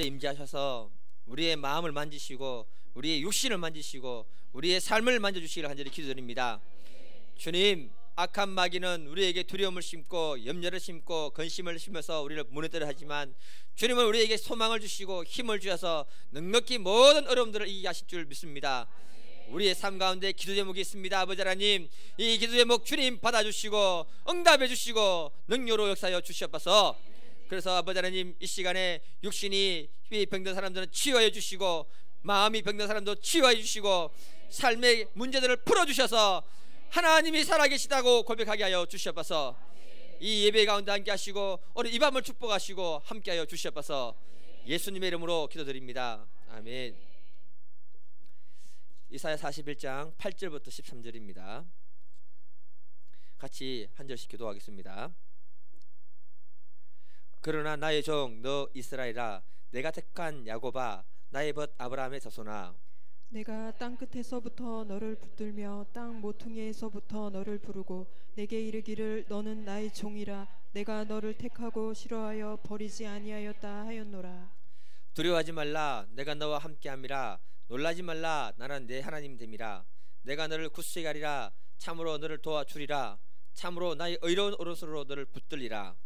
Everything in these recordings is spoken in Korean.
임재하셔서 우리의 마음을 만지시고 우리의 육신을 만지시고 우리의 삶을 만져주시기를 간절히 기도드립니다. 주님, 악한 마귀는 우리에게 두려움을 심고 염려를 심고 근심을 심어서 우리를 무너뜨려 하지만 주님은 우리에게 소망을 주시고 힘을 주셔서 넉넉히 모든 어려움들을 이기게 하실 줄 믿습니다. 우리의 삶 가운데 기도 제목이 있습니다. 아버지 하나님, 이 기도 제목 주님 받아주시고 응답해 주시고 능력으로 역사하여 주시옵소서. 그래서 아버지 하나님, 이 시간에 육신이 병든 사람들은 치유하여 주시고 마음이 병든 사람도 치유하여 주시고 삶의 문제들을 풀어주셔서 하나님이 살아계시다고 고백하게 하여 주시옵소서. 이 예배 가운데 함께 하시고 오늘 이 밤을 축복하시고 함께하여 주시옵소서. 예수님의 이름으로 기도드립니다. 아멘. 이사야 41장 8절부터 13절입니다. 같이 한 절씩 기도하겠습니다. 그러나 나의 종 너 이스라엘아, 내가 택한 야곱아, 나의 벗 아브라함의 자손아, 내가 땅 끝에서부터 너를 붙들며 땅 모퉁이에서부터 너를 부르고 내게 이르기를 너는 나의 종이라. 내가 너를 택하고 싫어하여 버리지 아니하였다 하였노라. 두려워하지 말라, 내가 너와 함께함이라. 놀라지 말라, 나는 내 하나님 됨이라. 내가 너를 굳세게 하리라. 참으로 너를 도와주리라. 참으로 나의 의로운 오른손으로 너를 붙들리라.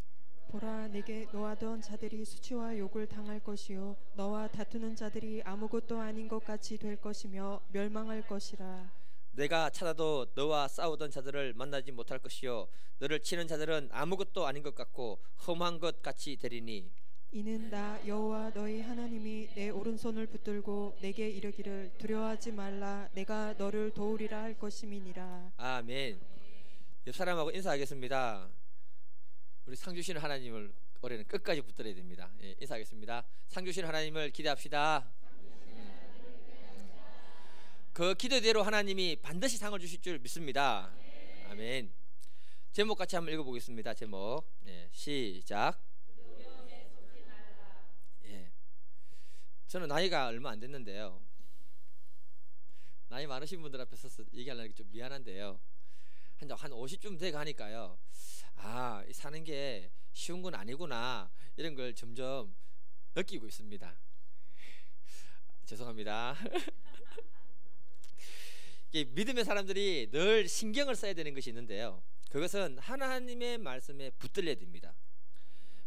보라, 내게 노하던 자들이 수치와 욕을 당할 것이요 너와 다투는 자들이 아무것도 아닌 것 같이 될 것이며 멸망할 것이라. 내가 찾아도 너와 싸우던 자들을 만나지 못할 것이요 너를 치는 자들은 아무것도 아닌 것 같고 험한 것 같이 되리니, 이는 나 여호와 너희 하나님이 내 오른손을 붙들고 내게 이르기를 두려워하지 말라, 내가 너를 도우리라 할 것임이니라. 아멘. 옆 사람하고 인사하겠습니다. 우리 상 주시는 하나님을 올해는 끝까지 붙들어야 됩니다. 예, 인사하겠습니다. 상 주시는 하나님을 기대합시다. 그 기대대로 하나님이 반드시 상을 주실 줄 믿습니다. 아멘. 제목 같이 한번 읽어보겠습니다. 제목, 예, 시작. 예, 저는 나이가 얼마 안 됐는데요, 나이 많으신 분들 앞에서 얘기하려니까 좀 미안한데요, 한 50쯤 돼 가니까요, 아, 사는 게 쉬운 건 아니구나, 이런 걸 점점 느끼고 있습니다. 죄송합니다. 믿음의 사람들이 늘 신경을 써야 되는 것이 있는데요, 그것은 하나님의 말씀에 붙들려야 됩니다.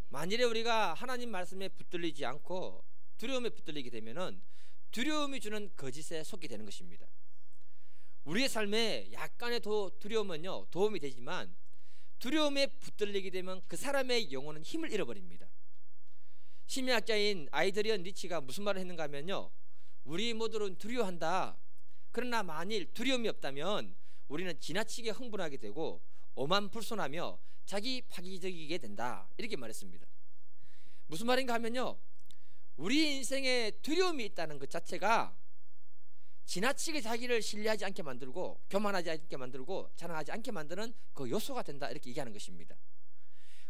만일에 우리가 하나님 말씀에 붙들리지 않고 두려움에 붙들리게 되면은 두려움이 주는 거짓에 속게 되는 것입니다. 우리의 삶에 약간의 두려움은요 도움이 되지만 두려움에 붙들리게 되면 그 사람의 영혼은 힘을 잃어버립니다. 심리학자인 아이드리언 니치가 무슨 말을 했는가 하면요, 우리 모두는 두려워한다. 그러나 만일 두려움이 없다면 우리는 지나치게 흥분하게 되고 오만불손하며 자기 파기적이게 된다, 이렇게 말했습니다. 무슨 말인가 하면요, 우리 인생에 두려움이 있다는 것 자체가 지나치게 자기를 신뢰하지 않게 만들고 교만하지 않게 만들고 자랑하지 않게 만드는 그 요소가 된다, 이렇게 얘기하는 것입니다.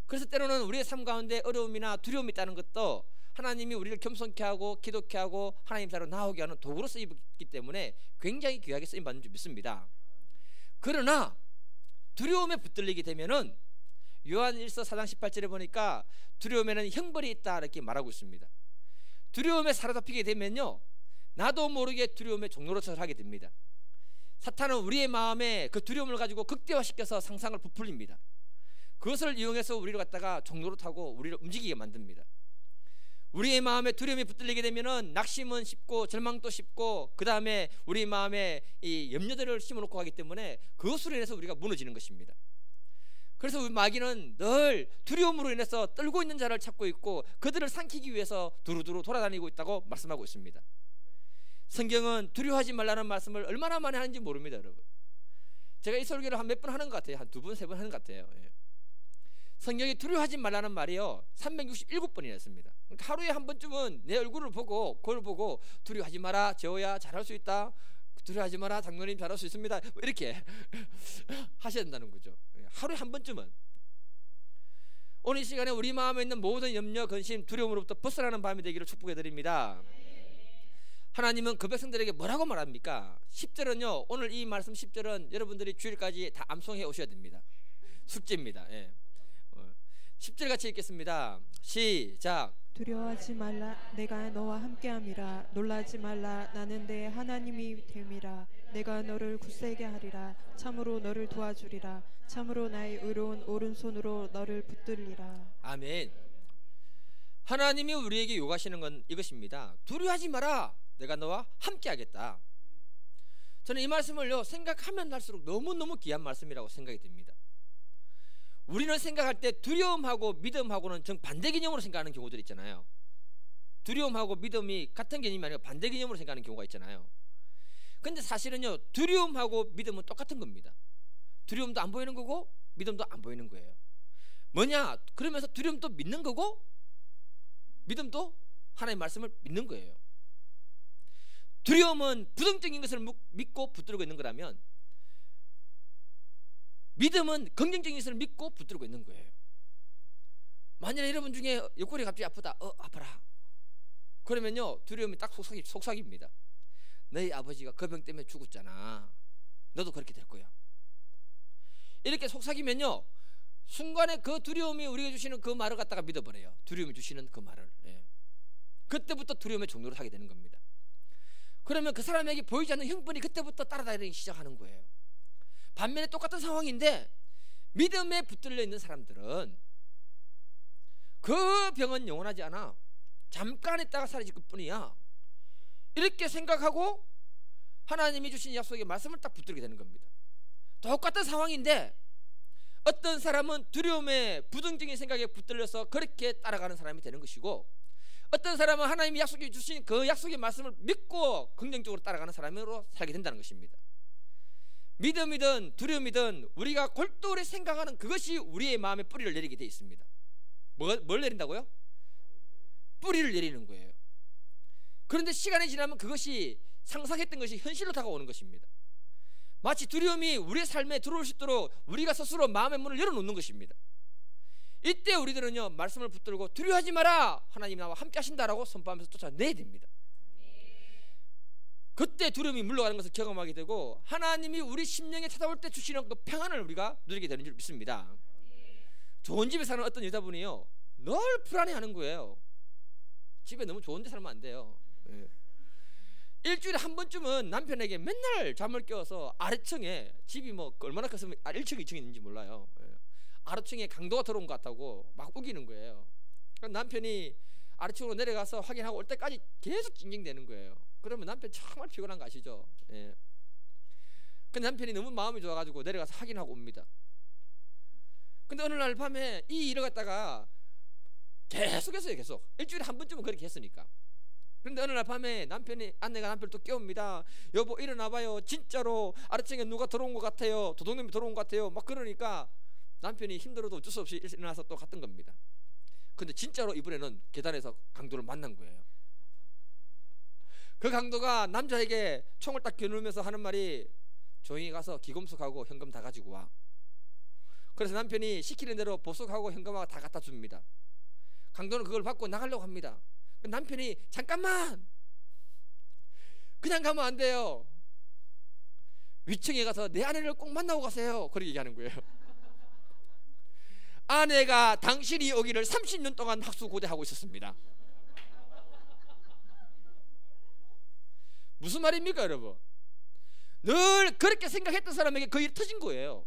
그래서 때로는 우리의 삶 가운데 어려움이나 두려움이 있다는 것도 하나님이 우리를 겸손케 하고 기독케 하고 하나님 나라로 나오게 하는 도구로 쓰이기 때문에 굉장히 귀하게 쓰임받는 줄 믿습니다. 그러나 두려움에 붙들리게 되면은 요한 1서 4장 18절에 보니까 두려움에는 형벌이 있다, 이렇게 말하고 있습니다. 두려움에 사로잡히게 되면요, 나도 모르게 두려움의 종로로 처하게 됩니다. 사탄은 우리의 마음에 그 두려움을 가지고 극대화시켜서 상상을 부풀립니다. 그것을 이용해서 우리를 갖다가 종로로 타고 우리를 움직이게 만듭니다. 우리의 마음에 두려움이 붙들리게 되면은 낙심은 쉽고 절망도 쉽고 그 다음에 우리 마음에 이 염려들을 심어놓고 하기 때문에 그것으로 인해서 우리가 무너지는 것입니다. 그래서 우리 마귀는 늘 두려움으로 인해서 떨고 있는 자를 찾고 있고 그들을 삼키기 위해서 두루두루 돌아다니고 있다고 말씀하고 있습니다. 성경은 두려워하지 말라는 말씀을 얼마나 많이 하는지 모릅니다, 여러분. 제가 이 설교를 한 몇 번 하는 것 같아요. 한 2번, 3번 하는 것 같아요. 예. 성경이 두려워하지 말라는 말이요 367번이나 했습니다. 그러니까 하루에 한 번쯤은 내 얼굴을 보고 그걸 보고 두려워하지 마라 재호야, 잘할 수 있다, 두려워하지 마라 장로님, 잘할 수 있습니다, 이렇게 하셔야 된다는 거죠. 하루에 한 번쯤은. 오늘 이 시간에 우리 마음에 있는 모든 염려, 근심, 두려움으로부터 벗어나는 밤이 되기를 축복해 드립니다. 하나님은 그 백성들에게 뭐라고 말합니까? 10절은요, 오늘 이 말씀 10절은 여러분들이 주일까지 다 암송해 오셔야 됩니다. 숙제입니다. 예. 10절 같이 읽겠습니다. 시작. 두려워하지 말라 내가 너와 함께함이라. 놀라지 말라 나는 내 하나님이 됨이라. 내가 너를 굳세게 하리라. 참으로 너를 도와주리라. 참으로 나의 의로운 오른손으로 너를 붙들리라. 아멘. 하나님이 우리에게 요구하시는 건 이것입니다. 두려워하지 마라. 내가 너와 함께하겠다. 저는 이 말씀을요, 생각하면 할수록 너무너무 귀한 말씀이라고 생각이 듭니다. 우리는 생각할 때 두려움하고 믿음하고는 정반대 개념으로 생각하는 경우들이 있잖아요. 두려움하고 믿음이 같은 개념이 아니라 반대 개념으로 생각하는 경우가 있잖아요. 근데 사실은요, 두려움하고 믿음은 똑같은 겁니다. 두려움도 안 보이는 거고 믿음도 안 보이는 거예요. 뭐냐? 그러면서 두려움도 믿는 거고 믿음도 하나님의 말씀을 믿는 거예요. 두려움은 부정적인 것을 믿고 붙들고 있는 거라면 믿음은 긍정적인 것을 믿고 붙들고 있는 거예요. 만약에 여러분 중에 옆구리 갑자기 아프다. 아파라. 그러면요, 두려움이 딱 속삭입니다. 너희 아버지가 그 병 때문에 죽었잖아. 너도 그렇게 될 거야. 이렇게 속삭이면요, 순간에 그 두려움이 우리가 주시는 그 말을 갖다가 믿어버려요. 두려움이 주시는 그 말을. 그때부터 두려움의 종로를 하게 되는 겁니다. 그러면 그 사람에게 보이지 않는 형편이 그때부터 따라다니기 시작하는 거예요. 반면에 똑같은 상황인데 믿음에 붙들려 있는 사람들은 그 병은 영원하지 않아. 잠깐 있다가 사라질 것뿐이야. 이렇게 생각하고 하나님이 주신 약속의 말씀을 딱 붙들게 되는 겁니다. 똑같은 상황인데 어떤 사람은 두려움에 부정적인 생각에 붙들려서 그렇게 따라가는 사람이 되는 것이고, 어떤 사람은 하나님이 약속해 주신 그 약속의 말씀을 믿고 긍정적으로 따라가는 사람으로 살게 된다는 것입니다. 믿음이든 두려움이든 우리가 골똘히 생각하는 그것이 우리의 마음에 뿌리를 내리게 돼 있습니다. 뭘 내린다고요? 뿌리를 내리는 거예요. 그런데 시간이 지나면 그것이 상상했던 것이 현실로 다가오는 것입니다. 마치 두려움이 우리의 삶에 들어올 수 있도록 우리가 스스로 마음의 문을 열어놓는 것입니다. 이때 우리들은요, 말씀을 붙들고 두려워하지 마라, 하나님 나와 함께 하신다라고 선포하면서 쫓아내야 됩니다. 그때 두려움이 물러가는 것을 경험하게 되고 하나님이 우리 심령에 찾아올 때 주시는 그 평안을 우리가 누리게 되는 줄 믿습니다. 좋은 집에 사는 어떤 여자분이요, 늘 불안해하는 거예요. 집에 너무 좋은 데 살면 안 돼요. 일주일에 한 번쯤은 남편에게 맨날 잠을 깨워서 아래층에, 집이 뭐 얼마나 컸으면 1층 2층 있는지 몰라요. 아래층에 강도가 들어온 것 같다고 막 우기는 거예요. 남편이 아래층으로 내려가서 확인하고 올 때까지 계속 찡찡대는 거예요. 그러면 남편 정말 피곤한 거 아시죠? 근데 남편이 너무 마음이 좋아가지고 내려가서 확인하고 옵니다. 근데 어느 날 밤에 이 일을 갖다가 계속 했어요. 계속 일주일에 한 번쯤은 그렇게 했으니까. 그런데 어느 날 밤에 아내가 남편을 또 깨웁니다. 여보 일어나봐요. 진짜로 아래층에 누가 들어온 것 같아요. 도둑놈이 들어온 것 같아요. 막 그러니까 남편이 힘들어도 어쩔 수 없이 일어나서 또 갔던 겁니다. 근데 진짜로 이번에는 계단에서 강도를 만난 거예요. 그 강도가 남자에게 총을 딱 겨누면서 하는 말이, 조용히 가서 기금속하고 현금 다 가지고 와. 그래서 남편이 시키는 대로 보석하고 현금하고 다 갖다 줍니다. 강도는 그걸 받고 나가려고 합니다. 남편이 잠깐만, 그냥 가면 안 돼요. 위층에 가서 내 아내를 꼭 만나고 가세요. 그렇게 얘기하는 거예요. 아내가 당신이 오기를 30년 동안 학수고대하고 있었습니다. 무슨 말입니까 여러분? 늘 그렇게 생각했던 사람에게 그 일이 터진 거예요.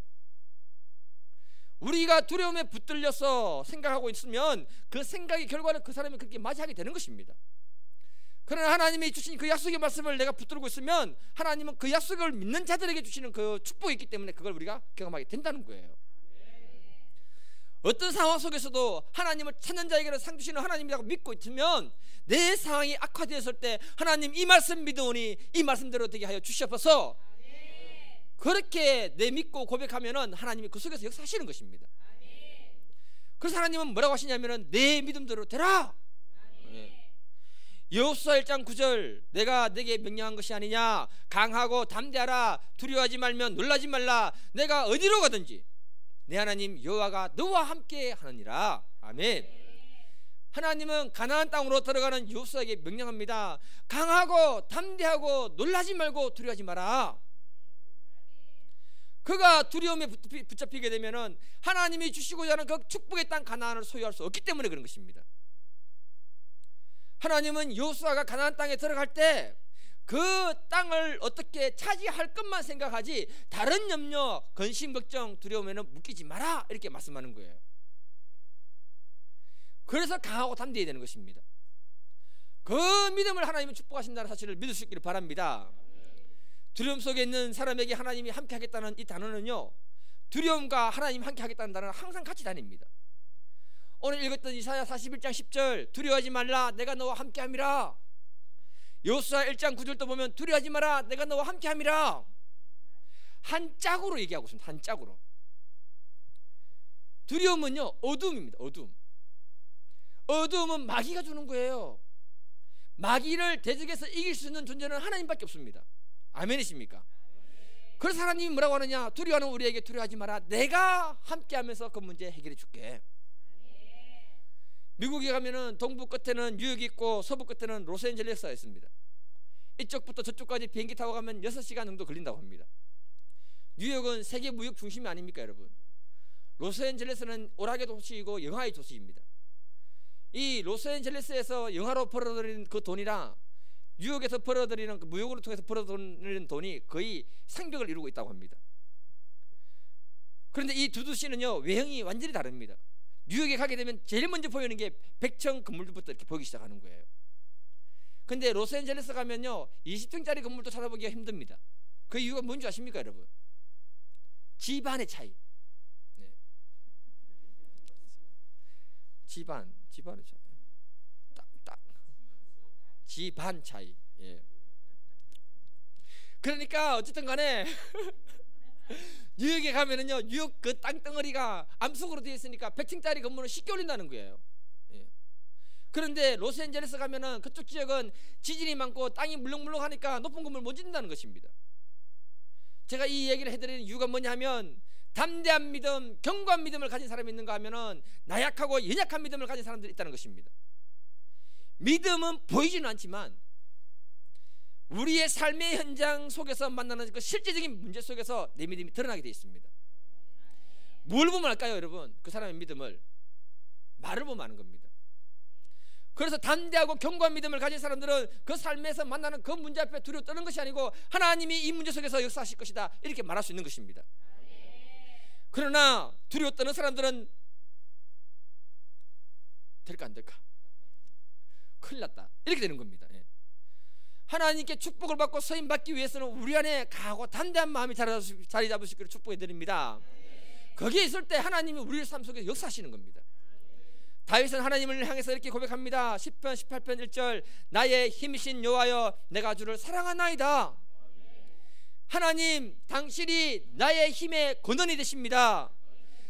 우리가 두려움에 붙들려서 생각하고 있으면 그 생각의 결과는 그 사람이 그렇게 맞이하게 되는 것입니다. 그러나 하나님이 주신 그 약속의 말씀을 내가 붙들고 있으면 하나님은 그 약속을 믿는 자들에게 주시는 그 축복이 있기 때문에 그걸 우리가 경험하게 된다는 거예요. 어떤 상황 속에서도 하나님을 찾는 자에게는 상 주시는 하나님이라고 믿고 있으면 내 상황이 악화되었을 때 하나님 이 말씀 믿으오니 이 말씀대로 되게 하여 주시옵소서. 그렇게 내 믿고 고백하면은 하나님이 그 속에서 역사하시는 것입니다. 그래서 하나님은 뭐라고 하시냐면은 내 믿음대로 되라. 여호수아 1장 9절, 내가 내게 명령한 것이 아니냐, 강하고 담대하라, 두려워하지 말면 놀라지 말라, 내가 어디로 가든지 내 하나님 여호와가 너와 함께 하느니라. 아멘. 하나님은 가나안 땅으로 들어가는 여호수아에게 명령합니다. 강하고 담대하고 놀라지 말고 두려워하지 마라. 그가 두려움에 붙잡히게 되면은 하나님이 주시고자 하는 그 축복의 땅 가나안을 소유할 수 없기 때문에 그런 것입니다. 하나님은 여호수아가 가나안 땅에 들어갈 때 그 땅을 어떻게 차지할 것만 생각하지 다른 염려, 근심, 걱정, 두려움에는 묶이지 마라 이렇게 말씀하는 거예요. 그래서 강하고 담대해야 되는 것입니다. 그 믿음을 하나님이 축복하신다는 사실을 믿을 수 있기를 바랍니다. 두려움 속에 있는 사람에게 하나님이 함께 하겠다는 이 단어는요, 두려움과 하나님 함께 하겠다는 단어는 항상 같이 다닙니다. 오늘 읽었던 이사야 41장 10절 두려워하지 말라 내가 너와 함께 함이라. 여호수아 1장 9절도 보면 두려워하지 마라 내가 너와 함께 함이라. 한 짝으로 얘기하고 있습니다. 한 짝으로. 두려움은요 어둠입니다. 어둠은 마귀가 주는 거예요. 마귀를 대적해서 이길 수 있는 존재는 하나님밖에 없습니다. 아멘이십니까? 그래서 하나님이 뭐라고 하느냐, 두려워하는 우리에게 두려워하지 마라 내가 함께하면서 그 문제 해결해 줄게. 미국에 가면은 동부 끝에는 뉴욕이 있고 서부 끝에는 로스앤젤레스가 있습니다. 이쪽부터 저쪽까지 비행기 타고 가면 6시간 정도 걸린다고 합니다. 뉴욕은 세계 무역 중심이 아닙니까 여러분? 로스앤젤레스는 오락의 도시이고 영화의 도시입니다. 이 로스앤젤레스에서 영화로 벌어들이는 그 돈이랑 뉴욕에서 벌어들이는 그 무역으로 통해서 벌어들이는 돈이 거의 상벽을 이루고 있다고 합니다. 그런데 이 두 도시는요 외형이 완전히 다릅니다. 뉴욕에 가게 되면 제일 먼저 보이는 게 100층 건물부터 이렇게 보이기 시작하는 거예요. 근데 로스앤젤레스 가면요 20층짜리 건물도 찾아보기가 힘듭니다. 그 이유가 뭔지 아십니까 여러분? 집안의 차이. 네. 집안의 차이. 딱 집안 차이. 예. 그러니까 어쨌든 간에 뉴욕에 가면은요 뉴욕 그 땅덩어리가 암석으로 되어 있으니까 100층짜리 건물은 쉽게 올린다는 거예요. 예. 그런데 로스앤젤레스 가면은 그쪽 지역은 지진이 많고 땅이 물렁물렁하니까 높은 건물 못 짓는다는 것입니다. 제가 이 얘기를 해드리는 이유가 뭐냐 하면 담대한 믿음, 견고한 믿음을 가진 사람이 있는가 하면은 나약하고 연약한 믿음을 가진 사람들이 있다는 것입니다. 믿음은 보이지는 않지만 우리의 삶의 현장 속에서 만나는 그 실제적인 문제 속에서 내 믿음이 드러나게 되어 있습니다. 뭘 보면 알까요 여러분? 그 사람의 믿음을 말을 보면 아는 겁니다. 그래서 담대하고 견고한 믿음을 가진 사람들은 그 삶에서 만나는 그 문제 앞에 두려워 떠는 것이 아니고 하나님이 이 문제 속에서 역사하실 것이다 이렇게 말할 수 있는 것입니다. 그러나 두려워 떠는 사람들은 될까 안 될까? 큰일 났다 이렇게 되는 겁니다. 예. 하나님께 축복을 받고 서임받기 위해서는 우리 안에 강하고 담대한 마음이 자리 잡을 수 있기를 축복해 드립니다. 거기에 있을 때 하나님이 우리 삶 속에 역사하시는 겁니다. 다윗은 하나님을 향해서 이렇게 고백합니다. 10편 18편 1절 나의 힘이신 여호와여 내가 주를 사랑하나이다. 하나님 당신이 나의 힘의 근원이 되십니다.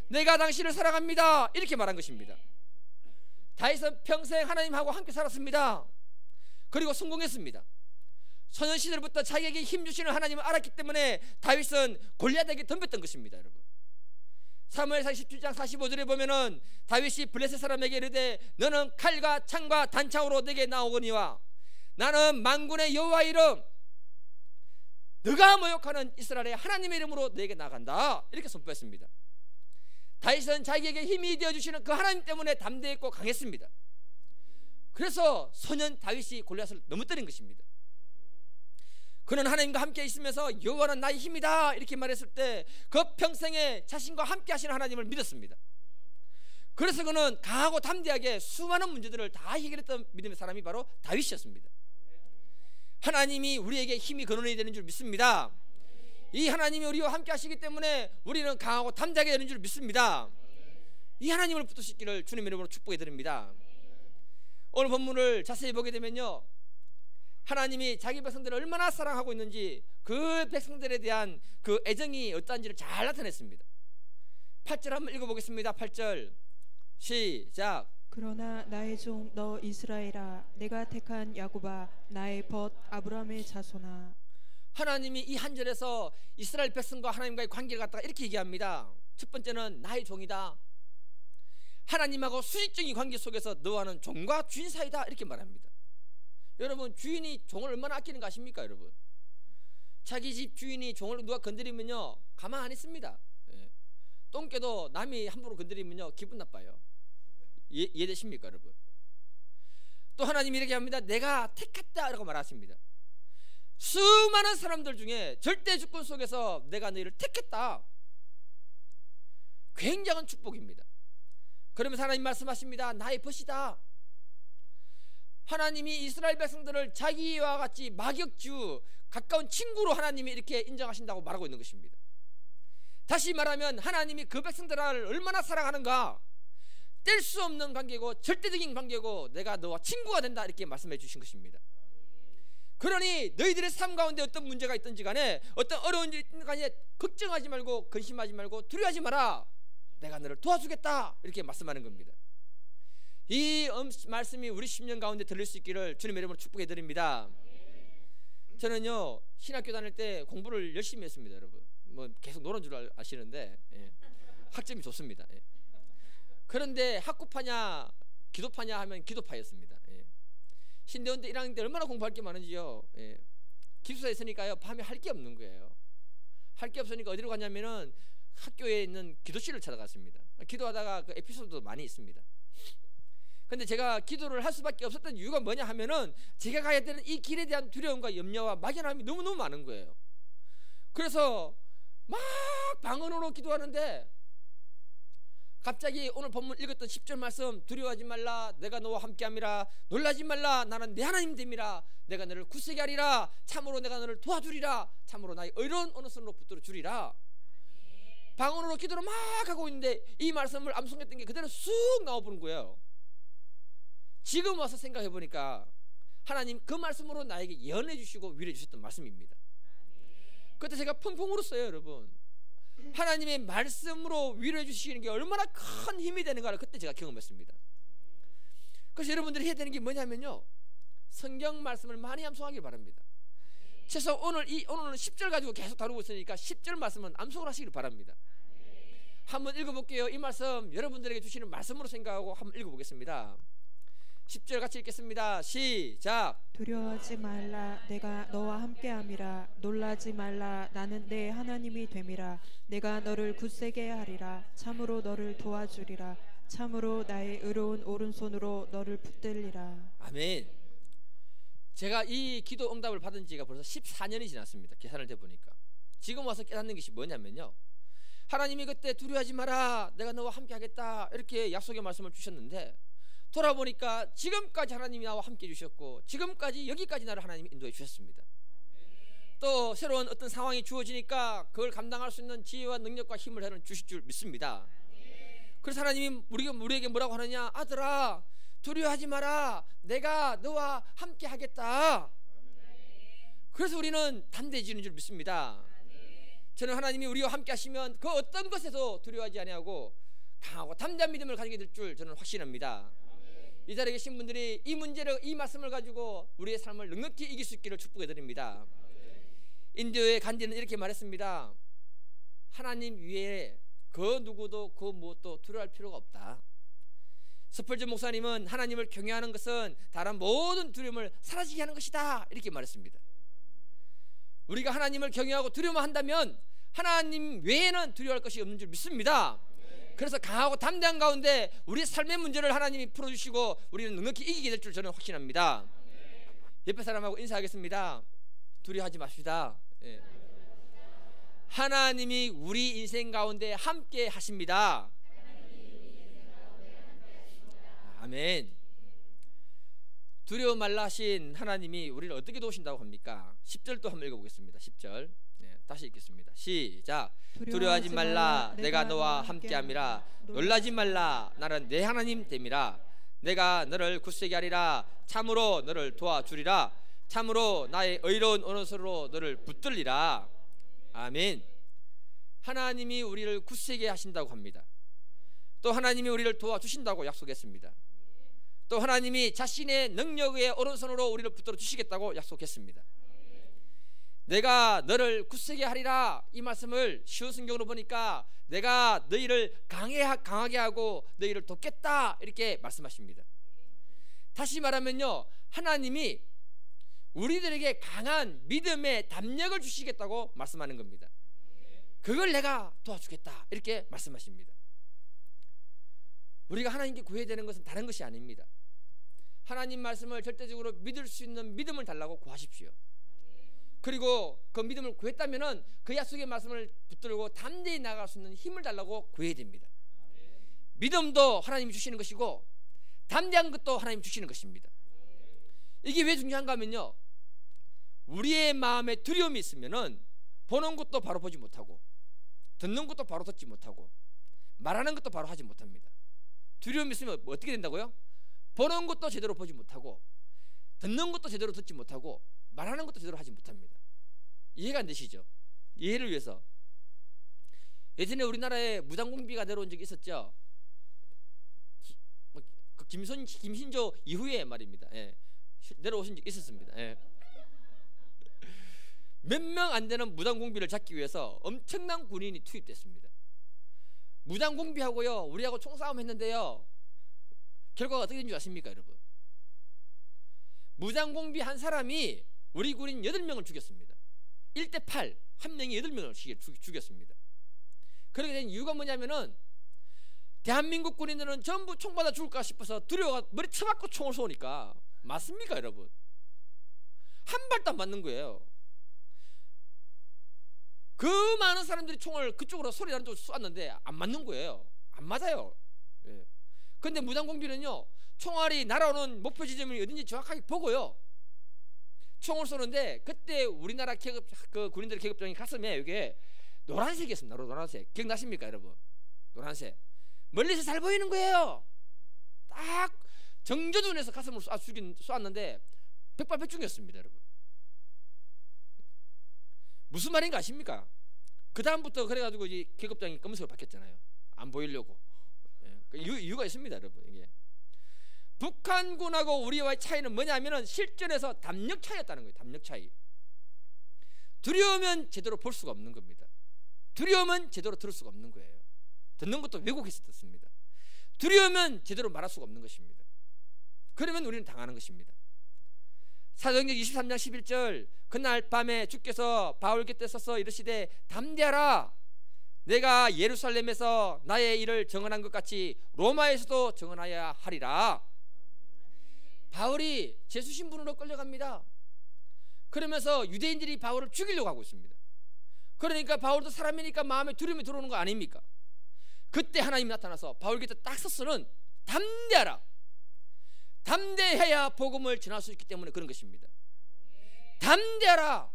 내가 당신을 사랑합니다 이렇게 말한 것입니다. 다윗은 평생 하나님하고 함께 살았습니다. 그리고 성공했습니다. 소년 시절부터 자기에게 힘 주시는 하나님을 알았기 때문에 다윗은 골리앗에게 덤볐던 것입니다. 여러분 사무엘상 17장 45절에 보면은 다윗이 블레셋 사람에게 이르되 너는 칼과 창과 단창으로 내게 나오거니와 나는 만군의 여호와 이름 너가 모욕하는 이스라엘의 하나님의 이름으로 내게 나간다 이렇게 선포했습니다. 다윗은 자기에게 힘이 되어주시는 그 하나님 때문에 담대했고 강했습니다. 그래서 소년 다윗이 골리앗을 넘어뜨린 것입니다. 그는 하나님과 함께 있으면서 여호와는 나의 힘이다 이렇게 말했을 때 그 평생에 자신과 함께 하시는 하나님을 믿었습니다. 그래서 그는 강하고 담대하게 수많은 문제들을 다 해결했던 믿음의 사람이 바로 다윗이었습니다. 하나님이 우리에게 힘이 근원이 되는 줄 믿습니다. 이 하나님이 우리와 함께 하시기 때문에 우리는 강하고 담대하게 되는 줄 믿습니다. 이 하나님을 붙드시기를 주님 이름으로 축복해 드립니다. 오늘 본문을 자세히 보게 되면요 하나님이 자기 백성들을 얼마나 사랑하고 있는지 그 백성들에 대한 그 애정이 어떠한지를 잘 나타냈습니다. 8절 한번 읽어보겠습니다. 8절 시작. 그러나 나의 종 너 이스라엘아 내가 택한 야곱아 나의 벗 아브라함의 자손아. 하나님이 이 한 절에서 이스라엘 백성과 하나님과의 관계를 갖다가 이렇게 얘기합니다. 첫 번째는 나의 종이다. 하나님하고 수직적인 관계 속에서 너와는 종과 주인 사이다 이렇게 말합니다. 여러분 주인이 종을 얼마나 아끼는 거 아십니까 여러분? 자기 집 주인이 종을 누가 건드리면요 가만 안 있습니다. 예. 똥개도 남이 함부로 건드리면요 기분 나빠요. 이해되십니까 여러분? 또 하나님이 이렇게 합니다. 내가 택했다 라고 말하십니다. 수많은 사람들 중에 절대 주권 속에서 내가 너희를 택했다. 굉장한 축복입니다. 그러면서 하나님 말씀하십니다. 나의 벗이다. 하나님이 이스라엘 백성들을 자기와 같이 막역주 가까운 친구로 하나님이 이렇게 인정하신다고 말하고 있는 것입니다. 다시 말하면 하나님이 그 백성들을 얼마나 사랑하는가, 뗄 수 없는 관계고 절대적인 관계고 내가 너와 친구가 된다 이렇게 말씀해 주신 것입니다. 그러니 너희들의 삶 가운데 어떤 문제가 있든지 간에 어떤 어려운 일이 있든지 간에 걱정하지 말고 근심하지 말고 두려워하지 마라. 내가 너를 도와주겠다 이렇게 말씀하는 겁니다. 이 말씀이 우리 10년 가운데 들릴 수 있기를 주님의 이름으로 축복해 드립니다. 저는요 신학교 다닐 때 공부를 열심히 했습니다. 여러분 뭐 계속 노는 줄 아시는데 예. 학점이 좋습니다. 예. 그런데 학구파냐 기도파냐 하면 기도파였습니다. 예. 신대원 때 1학년 때 얼마나 공부할 게 많은지요. 예. 기숙사에 있으니까요 밤에 할 게 없는 거예요. 할 게 없으니까 어디로 갔냐면은 학교에 있는 기도실을 찾아갔습니다. 기도하다가 그 에피소드도 많이 있습니다. 근데 제가 기도를 할 수밖에 없었던 이유가 뭐냐 하면은 제가 가야 되는 이 길에 대한 두려움과 염려와 막연함이 너무너무 많은 거예요. 그래서 막 방언으로 기도하는데 갑자기 오늘 본문 읽었던 10절 말씀, 두려워하지 말라 내가 너와 함께함이라, 놀라지 말라 나는 내 하나님 됨이라, 내가 너를 굳세게 하리라, 참으로 내가 너를 도와주리라, 참으로 나의 의로운 어느 손으로 붙들어 주리라. 방언으로 기도를 막 하고 있는데 이 말씀을 암송했던 게 그대로 쑥 나와보는 거예요. 지금 와서 생각해 보니까 하나님 그 말씀으로 나에게 예언해 주시고 위로해 주셨던 말씀입니다. 그때 제가 펑펑 울었어요. 여러분 하나님의 말씀으로 위로해 주시는 게 얼마나 큰 힘이 되는가를 그때 제가 경험했습니다. 그래서 여러분들이 해야 되는 게 뭐냐면요 성경 말씀을 많이 암송하길 바랍니다. 최소 오늘은 10절 가지고 계속 다루고 있으니까 10절 말씀은 암송을 하시길 바랍니다. 한번 읽어볼게요. 이 말씀 여러분들에게 주시는 말씀으로 생각하고 한번 읽어보겠습니다. 10절 같이 읽겠습니다. 시작. 두려워하지 말라 내가 너와 함께함이라, 놀라지 말라 나는 내 하나님이 됨이라, 내가 너를 굳세게 하리라, 참으로 너를 도와주리라, 참으로 나의 의로운 오른손으로 너를 붙들리라. 아멘. 제가 이 기도 응답을 받은 지가 벌써 14년이 지났습니다. 계산을 해보니까 지금 와서 깨닫는 것이 뭐냐면요 하나님이 그때 두려워하지 마라 내가 너와 함께 하겠다 이렇게 약속의 말씀을 주셨는데 돌아보니까 지금까지 하나님이 나와 함께 해주셨고 지금까지 여기까지 나를 하나님이 인도해 주셨습니다. 또 새로운 어떤 상황이 주어지니까 그걸 감당할 수 있는 지혜와 능력과 힘을 주실 줄 믿습니다. 그래서 하나님이 우리에게 뭐라고 하느냐, 아들아 두려워하지 마라 내가 너와 함께 하겠다. 그래서 우리는 담대해지는 줄 믿습니다. 저는 하나님이 우리와 함께 하시면 그 어떤 것에도 두려워하지 아니하고 강하고 담대한 믿음을 가지게 될 줄 저는 확신합니다. 이 자리에 계신 분들이 이 문제를, 이 말씀을 가지고 우리의 삶을 넉넉히 이길 수 있기를 축복해 드립니다. 인도의 간디는 이렇게 말했습니다. 하나님 위에 그 누구도 그 무엇도 두려워할 필요가 없다. 스펄전 목사님은 하나님을 경외하는 것은 다른 모든 두려움을 사라지게 하는 것이다 이렇게 말했습니다. 우리가 하나님을 경외하고 두려워만 한다면 하나님 외에는 두려워할 것이 없는 줄 믿습니다. 그래서 강하고 담대한 가운데 우리의 삶의 문제를 하나님이 풀어주시고 우리는 넉넉히 이기게 될 줄 저는 확신합니다. 옆에 사람하고 인사하겠습니다. 두려워하지 맙시다. 예. 하나님이 우리 인생 가운데 함께 하십니다. 아멘. 두려워 말라 하신 하나님이 우리를 어떻게 도우신다고 합니까? 10절 또 한번 읽어보겠습니다. 10절 다시 읽겠습니다. 시작. 두려워하지 말라 내가 너와 함께함이라, 놀라지 말라 나는 내 하나님 됨이라, 내가 너를 굳세게 하리라, 참으로 너를 도와주리라, 참으로 나의 의로운 오른손으로 너를 붙들리라. 아멘. 하나님이 우리를 굳세게 하신다고 합니다. 또 하나님이 우리를 도와주신다고 약속했습니다. 또 하나님이 자신의 능력의 오른손으로 우리를 붙들어 주시겠다고 약속했습니다. 내가 너를 굳세게 하리라, 이 말씀을 쉬운 성경으로 보니까 내가 너희를 강하게 하고 너희를 돕겠다 이렇게 말씀하십니다. 다시 말하면요 하나님이 우리들에게 강한 믿음의 담력을 주시겠다고 말씀하는 겁니다. 그걸 내가 도와주겠다 이렇게 말씀하십니다. 우리가 하나님께 구해야 되는 것은 다른 것이 아닙니다. 하나님 말씀을 절대적으로 믿을 수 있는 믿음을 달라고 구하십시오. 그리고 그 믿음을 구했다면 그 약속의 말씀을 붙들고 담대히 나아갈 수 있는 힘을 달라고 구해야 됩니다. 믿음도 하나님이 주시는 것이고 담대한 것도 하나님이 주시는 것입니다. 이게 왜 중요한가 하면요, 우리의 마음에 두려움이 있으면은 보는 것도 바로 보지 못하고 듣는 것도 바로 듣지 못하고 말하는 것도 바로 하지 못합니다. 두려움이 있으면 어떻게 된다고요? 보는 것도 제대로 보지 못하고 듣는 것도 제대로 듣지 못하고 말하는 것도 제대로 하지 못합니다. 이해가 안 되시죠? 이해를 위해서 예전에 우리나라에 무당공비가 내려온 적이 있었죠. 그 김신조 이후에 말입니다. 예. 내려오신 적이 있었습니다. 예. 몇 명 안 되는 무당공비를 잡기 위해서 엄청난 군인이 투입됐습니다. 무당공비하고요 우리하고 총싸움 했는데요, 결과가 어떻게 된 줄 아십니까 여러분? 무당공비 한 사람이 우리 군인 8명을 죽였습니다. 1대8, 한 명이 8명을 죽였습니다. 그렇게 된 이유가 뭐냐면은 대한민국 군인들은 전부 총 받아 죽을까 싶어서 두려워가 머리 쳐맞고 총을 쏘니까, 맞습니까 여러분? 한 발도 안 맞는 거예요. 그 많은 사람들이 총을 그쪽으로 소리 나는 쪽으로 쏘았는데 안 맞는 거예요. 안 맞아요. 예. 근데 무당공비는요 총알이 날아오는 목표 지점이 어딘지 정확하게 보고요 총을 쏘는데, 그때 우리나라 계급 그 군인들의 계급장이 가슴에 이게 노란색이었습니다. 노란색 기억나십니까 여러분? 노란색 멀리서 잘 보이는 거예요. 딱 정저둔에서 가슴을 쏘았는데 백발백중이었습니다 여러분. 무슨 말인가 아십니까? 그 다음부터 그래가지고 이제 계급장이 검은색으로 바뀌었잖아요. 안 보이려고. 예. 이유가 있습니다 여러분. 이게 북한군하고 우리와의 차이는 뭐냐면은 실전에서 담력 차이였다는 거예요. 담력 차이. 두려우면 제대로 볼 수가 없는 겁니다. 두려우면 제대로 들을 수가 없는 거예요. 듣는 것도 왜곡해서 듣습니다. 두려우면 제대로 말할 수가 없는 것입니다. 그러면 우리는 당하는 것입니다. 사도행전 23장 11절, 그날 밤에 주께서 바울 곁에 서서 이르시되 담대하라, 내가 예루살렘에서 나의 일을 정언한 것 같이 로마에서도 정언하여야 하리라. 바울이 제수 신분으로 끌려갑니다. 그러면서 유대인들이 바울을 죽이려고 하고 있습니다. 그러니까 바울도 사람이니까 마음에 두려움이 들어오는 거 아닙니까? 그때 하나님이 나타나서 바울 곁에 딱 서서는 담대하라, 담대해야 복음을 전할 수 있기 때문에 그런 것입니다. 담대하라,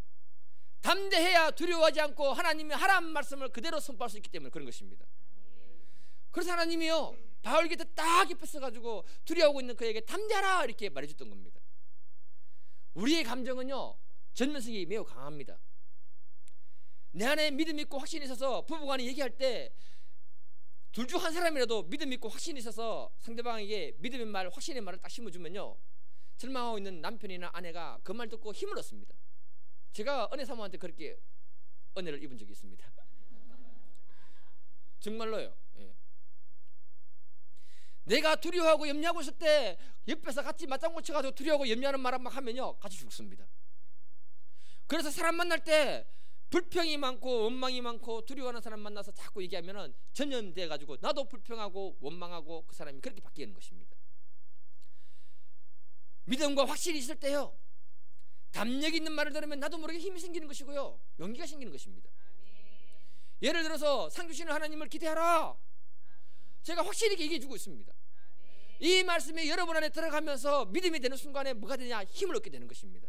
담대해야 두려워하지 않고 하나님이 하라는 말씀을 그대로 선포할 수 있기 때문에 그런 것입니다. 그래서 하나님이요 바울 곁에 딱 옆에 서가지고 두려워하고 있는 그에게 담대하라 이렇게 말해줬던 겁니다. 우리의 감정은요 전면성이 매우 강합니다. 내 안에 믿음 있고 확신이 있어서 부부간에 얘기할 때 둘 중 한 사람이라도 믿음 있고 확신이 있어서 상대방에게 믿음의 말, 확신의 말을 딱 심어주면요 절망하고 있는 남편이나 아내가 그 말 듣고 힘을 얻습니다. 제가 은혜 사모한테 그렇게 은혜를 입은 적이 있습니다. 정말로요. 예. 내가 두려워하고 염려하고 있을 때 옆에서 같이 맞장구 쳐가지고 두려워하고 염려하는 말 막 하면요 같이 죽습니다. 그래서 사람 만날 때 불평이 많고 원망이 많고 두려워하는 사람 만나서 자꾸 얘기하면은 전염돼 가지고 나도 불평하고 원망하고 그 사람이 그렇게 바뀌는 것입니다. 믿음과 확신이 있을 때요 담력 있는 말을 들으면 나도 모르게 힘이 생기는 것이고요 용기가 생기는 것입니다. 예를 들어서 상 주시는 하나님을 기대하라, 제가 확실히 얘기해 주고 있습니다. 이 말씀이 여러분 안에 들어가면서 믿음이 되는 순간에 뭐가 되냐, 힘을 얻게 되는 것입니다.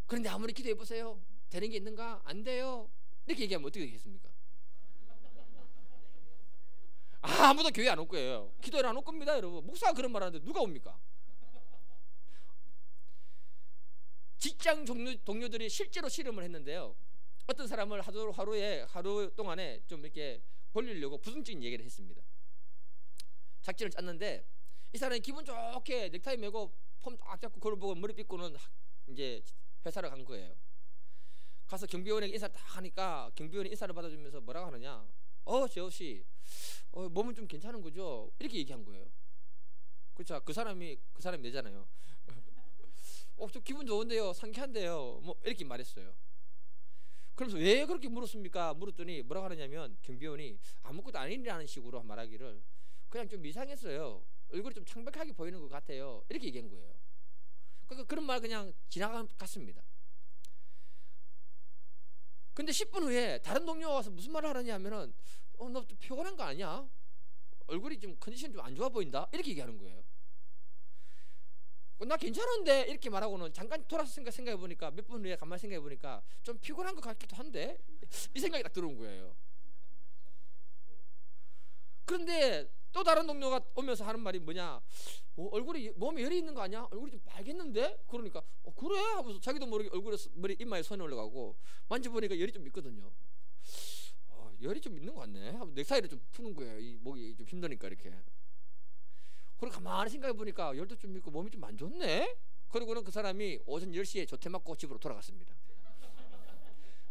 그런데 아무리 기도해 보세요, 되는 게 있는가? 안 돼요. 이렇게 얘기하면 어떻게 되겠습니까? 아무도 교회 안 올 거예요. 기도를 안 올 겁니다 여러분. 목사가 그런 말 하는데 누가 옵니까? 직장 동료들이 실제로 실험을 했는데요 어떤 사람을 하루 동안에 좀 이렇게 벌리려고 부정적인 얘기를 했습니다. 작전을 짰는데 이 사람이 기분 좋게 넥타이 메고 폼 딱 잡고 거울 보고 머리 빗고는 이제 회사를 간 거예요. 가서 경비원에게 인사를 딱 하니까 경비원이 인사를 받아주면서 뭐라고 하느냐, 제호씨 몸은 좀 괜찮은 거죠? 이렇게 얘기한 거예요. 그렇죠. 그 사람이 내잖아요. 저 기분 좋은데요, 상쾌한데요, 뭐 이렇게 말했어요. 그러면서 왜 그렇게 물었습니까? 물었더니 뭐라고 하느냐면 경비원이 아무것도 아니라는 식으로 말하기를 그냥 좀 이상했어요. 얼굴이 좀 창백하게 보이는 것 같아요. 이렇게 얘기한 거예요. 그러니까 그런 말 그냥 지나갔습니다. 근데 10분 후에 다른 동료가 와서 무슨 말을 하느냐 하면은 너 좀 피곤한 거 아니야? 얼굴이 좀 컨디션 좀 안 좋아 보인다? 이렇게 얘기하는 거예요. 나 괜찮은데 이렇게 말하고는 잠깐 돌아서 생각해 보니까 몇 분 후에 가만히 생각해 보니까 좀 피곤한 것 같기도 한데 이 생각이 딱 들어온 거예요. 그런데 또 다른 동료가 오면서 하는 말이 뭐냐, 얼굴이 몸에 열이 있는 거 아니야? 얼굴이 좀 빨겠는데? 그러니까 그래 하면서 자기도 모르게 얼굴에 머리 이마에 손이 올라가고 만져보니까 열이 좀 있거든요. 열이 좀 있는 것 같네 하고 넥타이를 좀 푸는 거예요. 이 목이 좀 힘드니까 이렇게. 그리고 가만히 생각해 보니까 열도 좀 있고 몸이 좀 안 좋네. 그리고는 그 사람이 오전 10시에 조퇴 맞고 집으로 돌아갔습니다.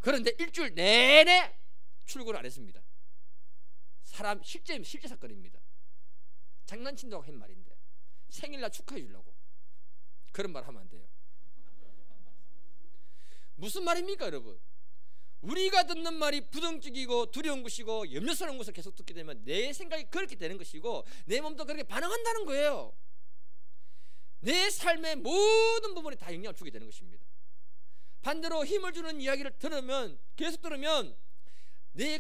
그런데 일주일 내내 출근을 안 했습니다. 실제 사건입니다. 장난친다고 한 말인데 생일날 축하해 주려고 그런 말 하면 안 돼요. 무슨 말입니까 여러분? 우리가 듣는 말이 부정적이고 두려운 것이고 염려스러운 것을 계속 듣게 되면 내 생각이 그렇게 되는 것이고 내 몸도 그렇게 반응한다는 거예요. 내 삶의 모든 부분에 다 영향을 주게 되는 것입니다. 반대로 힘을 주는 이야기를 들으면 계속 들으면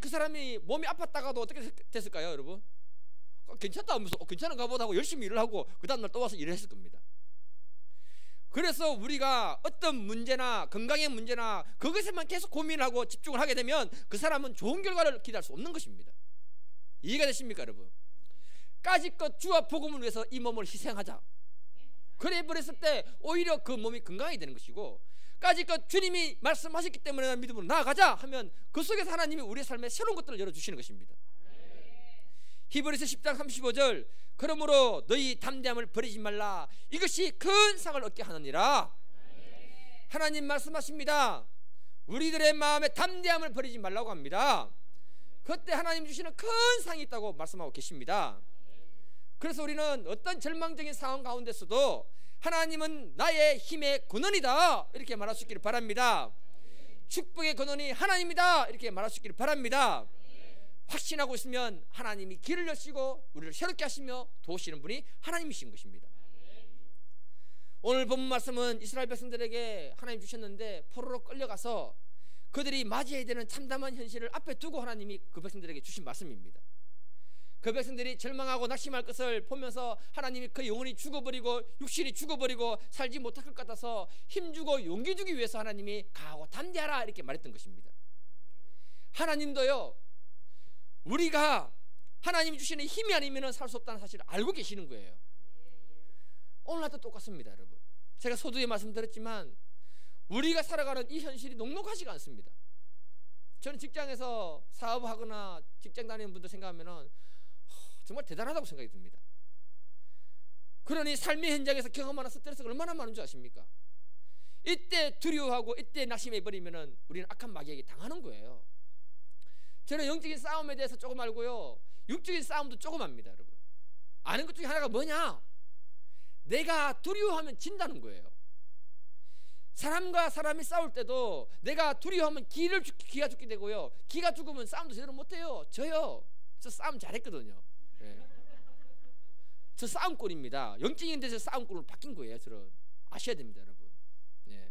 그 사람이 몸이 아팠다가도 어떻게 됐을까요 여러분? 괜찮다 하면서 괜찮은가 보다 하고 열심히 일을 하고 그 다음날 또 와서 일을 했을 겁니다. 그래서 우리가 어떤 문제나 건강의 문제나 그것에만 계속 고민하고 집중을 하게 되면 그 사람은 좋은 결과를 기대할 수 없는 것입니다. 이해가 되십니까 여러분? 까짓것 주와 복음을 위해서 이 몸을 희생하자. 그래 버렸을 때 오히려 그 몸이 건강하게 되는 것이고, 까짓것 주님이 말씀하셨기 때문에 믿음으로 나아가자 하면 그 속에서 하나님이 우리의 삶에 새로운 것들을 열어주시는 것입니다. 히브리서 10장 35절 그러므로 너희 담대함을 버리지 말라. 이것이 큰 상을 얻게 하느니라. 하나님 말씀하십니다. 우리들의 마음에 담대함을 버리지 말라고 합니다. 그때 하나님 주시는 큰 상이 있다고 말씀하고 계십니다. 그래서 우리는 어떤 절망적인 상황 가운데서도 하나님은 나의 힘의 근원이다 이렇게 말할 수 있기를 바랍니다. 축복의 근원이 하나님이다 이렇게 말할 수 있기를 바랍니다. 확신하고 있으면 하나님이 길을 여시고 우리를 새롭게 하시며 도우시는 분이 하나님이신 것입니다. 오늘 본문 말씀은 이스라엘 백성들에게 하나님 주셨는데 포로로 끌려가서 그들이 맞이해야 되는 참담한 현실을 앞에 두고 하나님이 그 백성들에게 주신 말씀입니다. 그 백성들이 절망하고 낙심할 것을 보면서 하나님이 그 영혼이 죽어버리고 육신이 죽어버리고 살지 못할 것 같아서 힘주고 용기 주기 위해서 하나님이 강하고 담대하라 이렇게 말했던 것입니다. 하나님도요, 우리가 하나님이 주시는 힘이 아니면 살 수 없다는 사실을 알고 계시는 거예요. 오늘날도 똑같습니다. 여러분, 제가 서두에 말씀드렸지만 우리가 살아가는 이 현실이 녹록하지가 않습니다. 저는 직장에서 사업하거나 직장 다니는 분들 생각하면 정말 대단하다고 생각이 듭니다. 그러니 삶의 현장에서 경험하는 스트레스가 얼마나 많은 줄 아십니까? 이때 두려워하고 이때 낙심해버리면 우리는 악한 마귀에게 당하는 거예요. 저는 영적인 싸움에 대해서 조금 알고요, 육적인 싸움도 조금 압니다. 여러분, 아는 것 중에 하나가 뭐냐? 내가 두려워하면 진다는 거예요. 사람과 사람이 싸울 때도 내가 두려워하면 기가 죽게 되고요, 기가 죽으면 싸움도 제대로 못해요. 저 싸움 잘했거든요. 네. 저 싸움꾼입니다. 영적인 데서 싸움꾼으로 바뀐 거예요. 저는 아셔야 됩니다, 여러분. 네.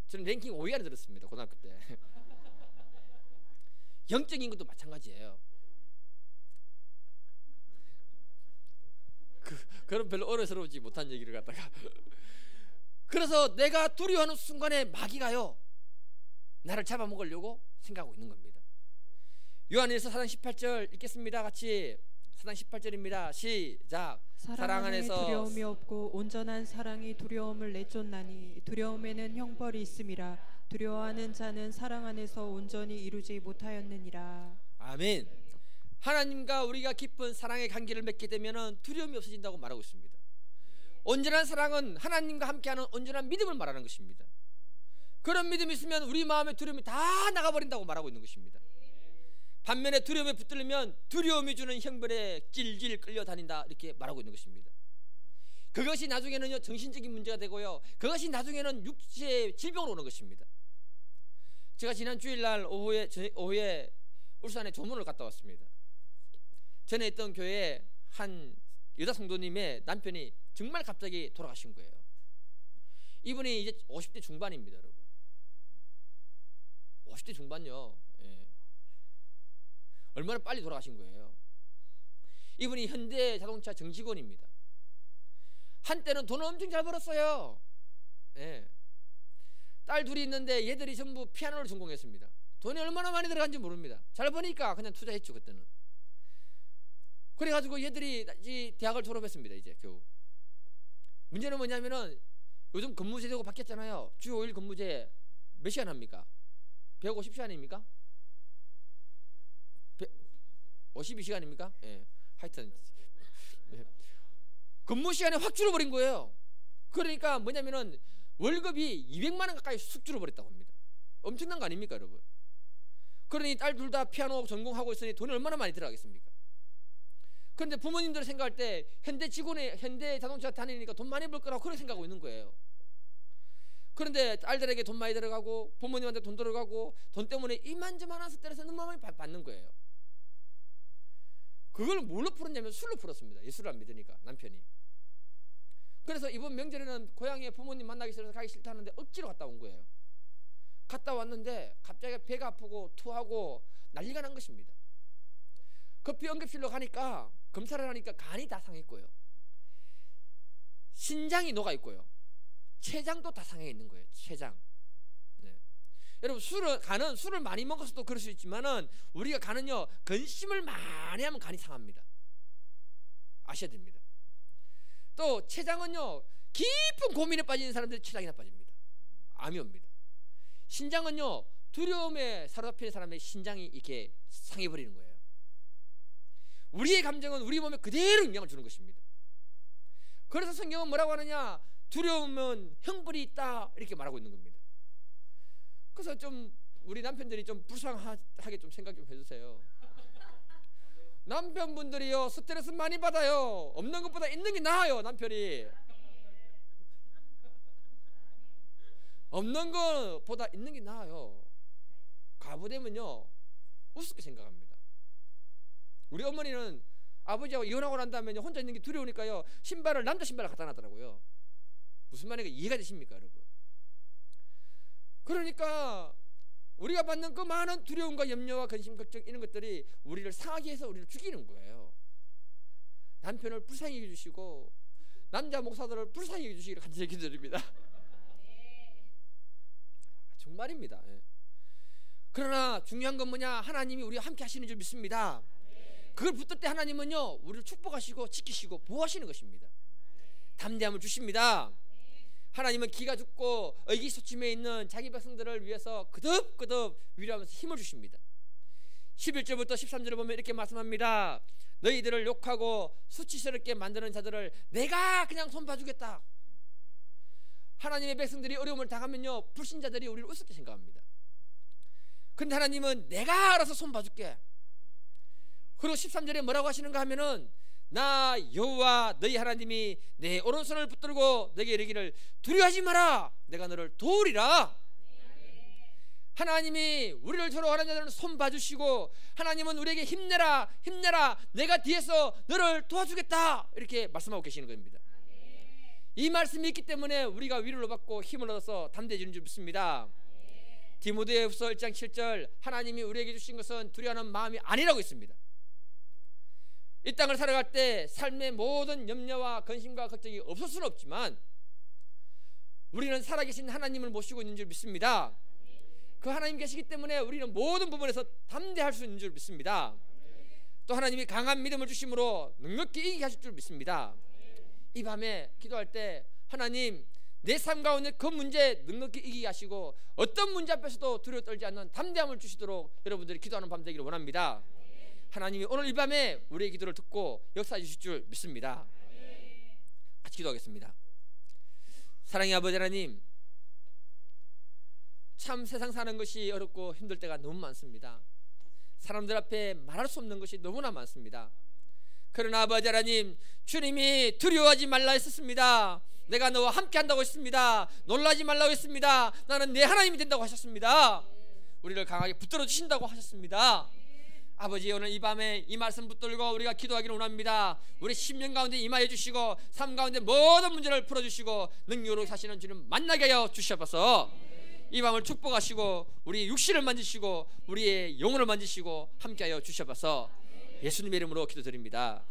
저는 랭킹 5위 안에 들었습니다, 고등학교 때. 영적인 것도 마찬가지예요. 그런 별로 어려스러우지 못한 얘기를 갖다가 그래서 내가 두려워하는 순간에 마귀가요, 나를 잡아먹으려고 생각하고 있는 겁니다. 요한일서 4장 18절 읽겠습니다. 같이 4장 18절입니다. 시작. 사랑 안에서 두려움이 없고 온전한 사랑이 두려움을 내쫓나니 두려움에는 형벌이 있음이라. 두려워하는 자는 사랑 안에서 온전히 이루지 못하였느니라. 아멘. 하나님과 우리가 깊은 사랑의 관계를 맺게 되면 두려움이 없어진다고 말하고 있습니다. 온전한 사랑은 하나님과 함께하는 온전한 믿음을 말하는 것입니다. 그런 믿음이 있으면 우리 마음의 두려움이 다 나가버린다고 말하고 있는 것입니다. 반면에 두려움에 붙들리면 두려움이 주는 형벌에 질질 끌려다닌다 이렇게 말하고 있는 것입니다. 그것이 나중에는요 정신적인 문제가 되고요, 그것이 나중에는 육체의 질병으로 오는 것입니다. 제가 지난 주일날 오후에 울산에 조문을 갔다 왔습니다. 전에 있던 교회에 한 여자 성도님의 남편이 정말 갑자기 돌아가신 거예요. 이분이 이제 50대 중반입니다, 여러분. 50대 중반요. 예. 얼마나 빨리 돌아가신 거예요. 이분이 현대자동차 정직원입니다. 한때는 돈을 엄청 잘 벌었어요. 예. 딸 둘이 있는데 얘들이 전부 피아노를 전공했습니다. 돈이 얼마나 많이 들어간지 모릅니다. 잘 버니까 그냥 투자했죠, 그때는. 그래가지고 얘들이 대학을 졸업했습니다. 이제 겨우. 문제는 뭐냐면은 요즘 근무제도가 바뀌었잖아요. 주 5일 근무제 몇 시간 합니까? 150시간입니까? 52시간입니까? 예. 하여튼 근무 시간이 확 줄어버린 거예요. 그러니까 뭐냐면은 월급이 200만 원 가까이 쑥 줄어버렸다고 합니다. 엄청난 거 아닙니까, 여러분? 그러니 딸 둘 다 피아노 전공하고 있으니 돈이 얼마나 많이 들어가겠습니까? 그런데 부모님들 생각할 때 현대 자동차 다니니까 돈 많이 벌 거라고 그렇게 생각하고 있는 거예요. 그런데 딸들에게 돈 많이 들어가고 부모님한테 돈 들어가고 돈 때문에 이만저만한 스트레스 너무 많이 받는 거예요. 그걸 뭘로 풀었냐면 술로 풀었습니다. 예수를 안 믿으니까 남편이. 그래서 이번 명절에는 고향에 부모님 만나기 싫어서 가기 싫다는데 억지로 갔다 온 거예요. 갔다 왔는데 갑자기 배가 아프고 토하고 난리가 난 것입니다. 급히 응급실로 가니까 검사를 하니까 간이 다 상했고요, 신장이 녹아 있고요, 췌장도 다 상해 있는 거예요. 췌장. 네. 여러분 간은 술을 많이 먹어서도 그럴 수 있지만은 우리가 간은요 근심을 많이 하면 간이 상합니다. 아셔야 됩니다. 또 췌장은요 깊은 고민에 빠지는 사람들이 췌장이 나빠집니다. 암이 옵니다. 신장은요 두려움에 사로잡히는 사람의 신장이 이렇게 상해버리는 거예요. 우리의 감정은 우리 몸에 그대로 영향을 주는 것입니다. 그래서 성경은 뭐라고 하느냐, 두려움은 형벌이 있다 이렇게 말하고 있는 겁니다. 그래서 좀 우리 남편들이 좀 불쌍하게 좀 생각 좀 해주세요. 남편분들이요 스트레스 많이 받아요. 없는 것보다 있는 게 나아요. 남편이 없는 것보다 있는 게 나아요. 가부되면요 우습게 생각합니다. 우리 어머니는 아버지하고 이혼하고 난 다음에 혼자 있는 게 두려우니까요 남자 신발을 갖다 놨더라고요. 무슨 말인가 이해가 되십니까, 여러분? 그러니까 우리가 받는 그 많은 두려움과 염려와 근심, 걱정 이런 것들이 우리를 상하게 해서 우리를 죽이는 거예요. 남편을 불쌍히 여겨주시고 남자 목사들을 불쌍히 여겨주시기를 간절히 기도드립니다. 정말입니다. 예. 그러나 중요한 건 뭐냐, 하나님이 우리와 함께 하시는 줄 믿습니다. 그걸 붙들 때 하나님은요 우리를 축복하시고 지키시고 보호하시는 것입니다. 담대함을 주십니다. 하나님은 기가 죽고 의기소침해 있는 자기 백성들을 위해서 그득그득 위로하면서 힘을 주십니다. 11절부터 13절을 보면 이렇게 말씀합니다. 너희들을 욕하고 수치스럽게 만드는 자들을 내가 그냥 손봐주겠다. 하나님의 백성들이 어려움을 당하면요 불신자들이 우리를 우습게 생각합니다. 그런데 하나님은 내가 알아서 손봐줄게. 그리고 13절에 뭐라고 하시는가 하면은 나 여호와 너희 하나님이 내 오른손을 붙들고 너에게 이르기를 두려워하지 마라, 내가 너를 도우리라. 하나님이 우리를 서로하는 자들은 손 봐주시고 하나님은 우리에게 힘내라 내가 뒤에서 너를 도와주겠다 이렇게 말씀하고 계시는 겁니다. 이 말씀이 있기 때문에 우리가 위로를 받고 힘을 얻어서 담대해지는 줄 믿습니다. 디모데후서 1장 7절 하나님이 우리에게 주신 것은 두려워하는 마음이 아니라고 있습니다. 이 땅을 살아갈 때 삶의 모든 염려와 근심과 걱정이 없을 수는 없지만 우리는 살아계신 하나님을 모시고 있는 줄 믿습니다. 그 하나님 계시기 때문에 우리는 모든 부분에서 담대할 수 있는 줄 믿습니다. 또 하나님이 강한 믿음을 주심으로 능력있게 이기게 하실 줄 믿습니다. 이 밤에 기도할 때 하나님 내 삶 가운데 그 문제 능력있게 이기게 하시고 어떤 문제 앞에서도 두려워 떨지 않는 담대함을 주시도록 여러분들이 기도하는 밤 되기를 원합니다. 하나님이 오늘 이 밤에 우리의 기도를 듣고 역사해 주실 줄 믿습니다. 같이 기도하겠습니다. 사랑의 아버지 하나님, 참 세상 사는 것이 어렵고 힘들 때가 너무 많습니다. 사람들 앞에 말할 수 없는 것이 너무나 많습니다. 그러나 아버지 하나님, 주님이 두려워하지 말라 했었습니다. 내가 너와 함께 한다고 했습니다. 놀라지 말라고 했습니다. 나는 내 하나님이 된다고 하셨습니다. 우리를 강하게 붙들어 주신다고 하셨습니다. 아버지, 오늘 이 밤에 이 말씀 붙들고 우리가 기도하기를 원합니다. 우리 심령 가운데 임하여 주시고 삶 가운데 모든 문제를 풀어주시고 능력으로 사시는 주님 만나게 하여 주셔서 이 밤을 축복하시고 우리 육신을 만지시고 우리의 영혼을 만지시고 함께하여 주셔서 예수님의 이름으로 기도드립니다.